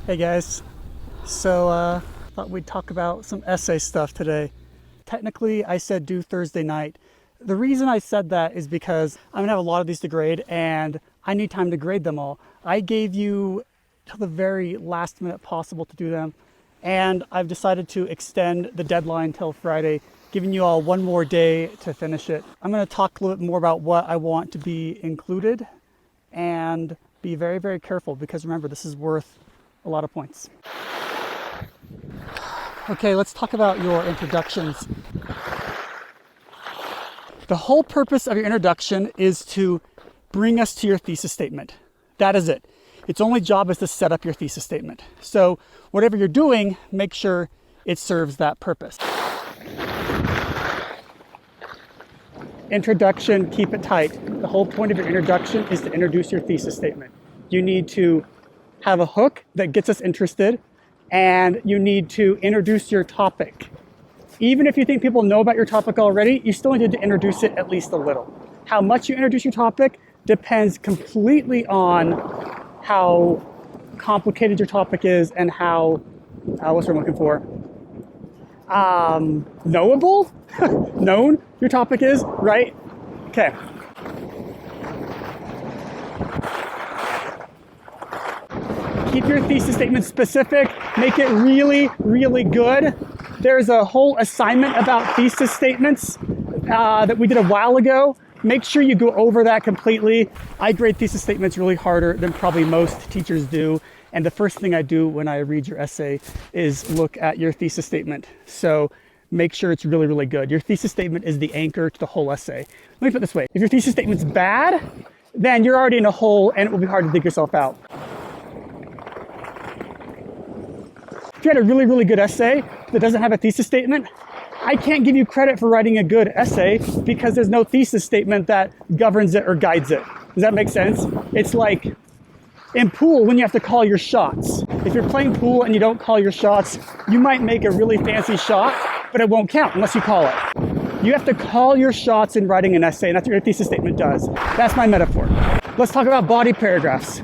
Hey guys, so thought we'd talk about some essay stuff today. Technically, I said due Thursday night. The reason I said that is because I'm gonna have a lot of these to grade and I need time to grade them all. I gave you till the very last minute possible to do them, and I've decided to extend the deadline till Friday, giving you all one more day to finish it. I'm gonna talk a little bit more about what I want to be included and be very, very careful because remember, this is worth a lot of points. Okay, let's talk about your introductions. The whole purpose of your introduction is to bring us to your thesis statement. That is it. Its only job is to set up your thesis statement. So whatever you're doing, make sure it serves that purpose. Introduction, keep it tight. The whole point of your introduction is to introduce your thesis statement. You need to have a hook that gets us interested, and you need to introduce your topic. Even if you think people know about your topic already, you still need to introduce it at least a little. How much you introduce your topic depends completely on how complicated your topic is and how, what's what I'm looking for? Knowable? Known your topic is, right? Okay. Keep your thesis statement specific, make it really, really good. There's a whole assignment about thesis statements that we did a while ago. Make sure you go over that completely. I grade thesis statements really harder than probably most teachers do. And the first thing I do when I read your essay is look at your thesis statement. So make sure it's really, really good. Your thesis statement is the anchor to the whole essay. Let me put it this way. If your thesis statement's bad, then you're already in a hole and it will be hard to dig yourself out. If you had a really, really good essay that doesn't have a thesis statement, I can't give you credit for writing a good essay because there's no thesis statement that governs it or guides it. Does that make sense? It's like in pool when you have to call your shots. If you're playing pool and you don't call your shots, you might make a really fancy shot, but it won't count unless you call it. You have to call your shots in writing an essay, and that's what your thesis statement does. That's my metaphor. Let's talk about body paragraphs.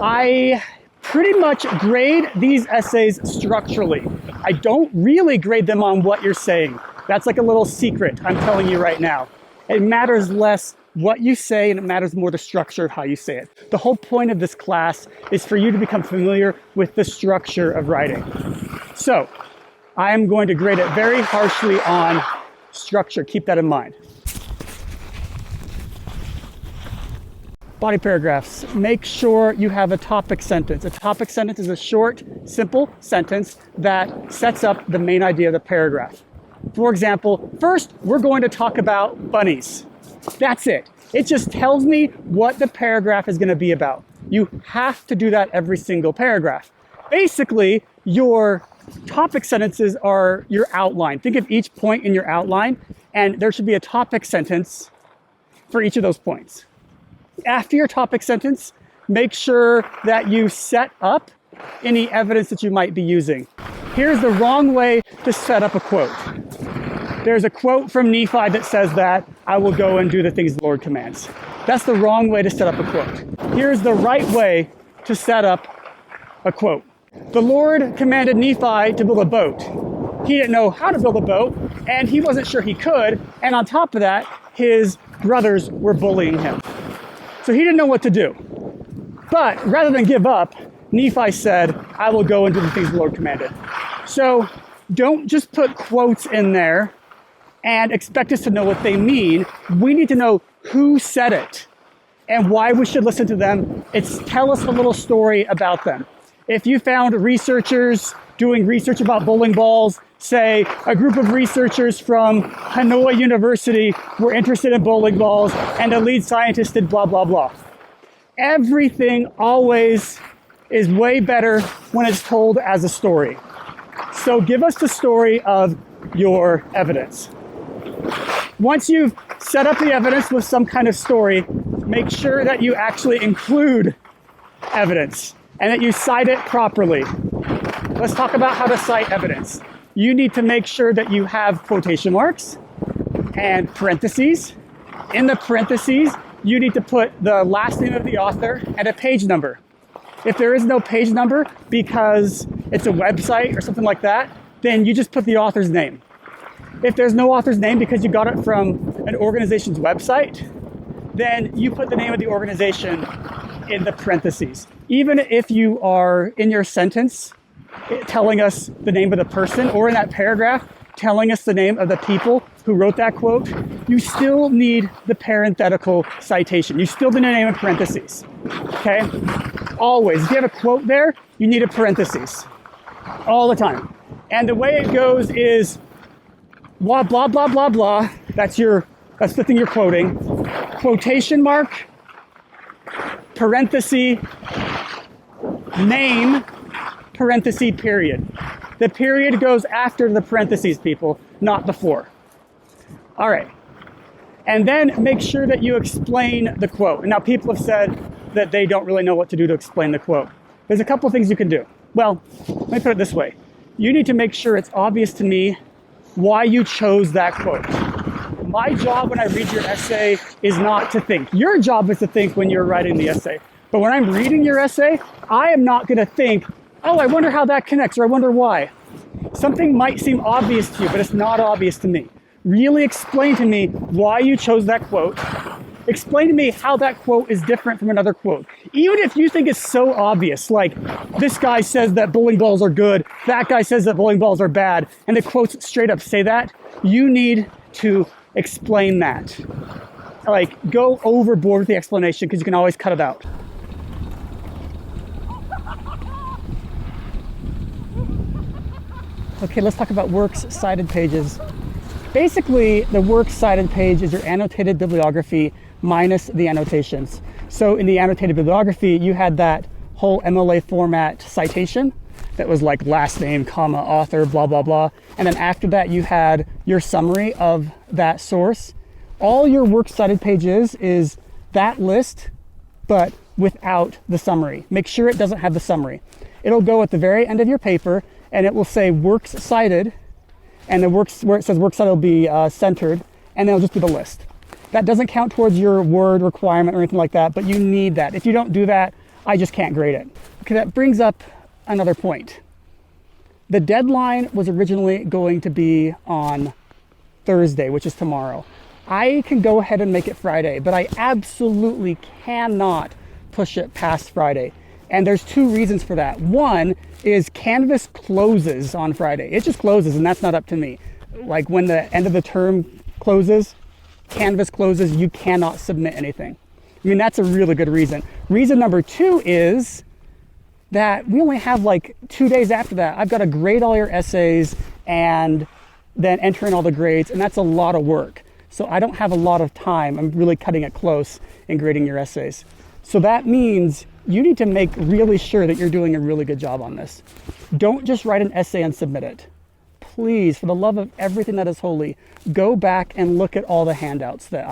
I pretty much grade these essays structurally. I don't really grade them on what you're saying. That's like a little secret I'm telling you right now. It matters less what you say and it matters more the structure of how you say it. The whole point of this class is for you to become familiar with the structure of writing. So I am going to grade it very harshly on structure. Keep that in mind. Body paragraphs. Make sure you have a topic sentence. A topic sentence is a short, simple sentence that sets up the main idea of the paragraph. For example, first, we're going to talk about bunnies. That's it. It just tells me what the paragraph is going to be about. You have to do that every single paragraph. Basically, your topic sentences are your outline. Think of each point in your outline, and there should be a topic sentence for each of those points. After your topic sentence, make sure that you set up any evidence that you might be using. Here's the wrong way to set up a quote. There's a quote from Nephi that says that I will go and do the things the Lord commands. That's the wrong way to set up a quote. Here's the right way to set up a quote. The Lord commanded Nephi to build a boat. He didn't know how to build a boat, and he wasn't sure he could. And on top of that, his brothers were bullying him. So he didn't know what to do. But rather than give up, Nephi said, I will go and do the things the Lord commanded. So don't just put quotes in there and expect us to know what they mean. We need to know who said it and why we should listen to them. Tell us a little story about them. If you found researchers doing research about bowling balls, say a group of researchers from Hanoi University were interested in bowling balls and a lead scientist did blah, blah, blah. Everything always is way better when it's told as a story. So give us the story of your evidence. Once you've set up the evidence with some kind of story, make sure that you actually include evidence and that you cite it properly. Let's talk about how to cite evidence. You need to make sure that you have quotation marks and parentheses. In the parentheses, you need to put the last name of the author and a page number. If there is no page number because it's a website or something like that, then you just put the author's name. If there's no author's name because you got it from an organization's website, then you put the name of the organization in the parentheses. Even if you are in your sentence telling us the name of the person, or in that paragraph telling us the name of the people who wrote that quote, you still need the parenthetical citation. You still need a name in parentheses, okay? Always, if you have a quote there, you need a parentheses all the time. And the way it goes is blah, blah, blah, blah, blah. That's the thing you're quoting. Quotation mark, parenthesis, name, parenthesis, period. The period goes after the parentheses, people, not before. All right. And then make sure that you explain the quote. Now, people have said that they don't really know what to do to explain the quote. There's a couple things you can do. Well, let me put it this way. You need to make sure it's obvious to me why you chose that quote. My job when I read your essay is not to think. Your job is to think when you're writing the essay. But when I'm reading your essay, I am not going to think, oh, I wonder how that connects, or I wonder why. Something might seem obvious to you, but it's not obvious to me. Really explain to me why you chose that quote. Explain to me how that quote is different from another quote. Even if you think it's so obvious, like this guy says that bowling balls are good, that guy says that bowling balls are bad, and the quotes straight up say that, you need to explain that. Like, go overboard with the explanation, because you can always cut it out. Okay, let's talk about works cited pages. Basically, the works cited page is your annotated bibliography minus the annotations. So in the annotated bibliography, you had that whole MLA format citation that was like last name, comma, author, blah, blah, blah. And then after that, you had your summary of that source. All your works cited pages is that list, but without the summary. Make sure it doesn't have the summary. It'll go at the very end of your paper, and it will say works cited, and the works where it says works cited will be centered, and then it'll just be the list. That doesn't count towards your word requirement or anything like that, but you need that. If you don't do that, I just can't grade it. Okay, that brings up another point. The deadline was originally going to be on Thursday, which is tomorrow. I can go ahead and make it Friday, but I absolutely cannot push it past Friday. And there's two reasons for that. One is Canvas closes on Friday. It just closes, and that's not up to me. Like when the end of the term closes, Canvas closes, you cannot submit anything. I mean, that's a really good reason. Reason number two is that we only have like 2 days after that. I've got to grade all your essays and then enter in all the grades, and that's a lot of work. So I don't have a lot of time. I'm really cutting it close in grading your essays. So that means you need to make really sure that you're doing a really good job on this. Don't just write an essay and submit it. Please, for the love of everything that is holy, go back and look at all the handouts that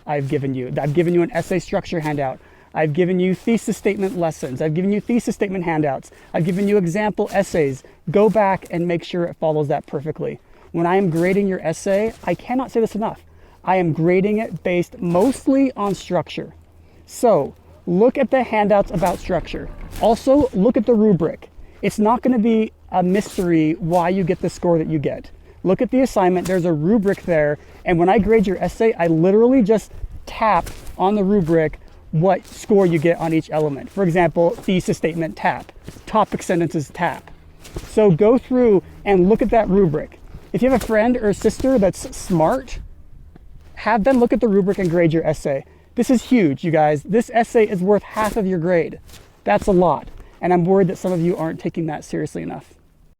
I've given you. I've given you an essay structure handout. I've given you thesis statement lessons. I've given you thesis statement handouts. I've given you example essays. Go back and make sure it follows that perfectly. When I am grading your essay, I cannot say this enough. I am grading it based mostly on structure. So look at the handouts about structure. Also, look at the rubric. It's not going to be a mystery why you get the score that you get. Look at the assignment. There's a rubric there. And when I grade your essay, I literally just tap on the rubric what score you get on each element. For example, thesis statement, tap. Topic sentences, tap. So go through and look at that rubric. If you have a friend or a sister that's smart, have them look at the rubric and grade your essay. This is huge, you guys. This essay is worth half of your grade. That's a lot. And I'm worried that some of you aren't taking that seriously enough.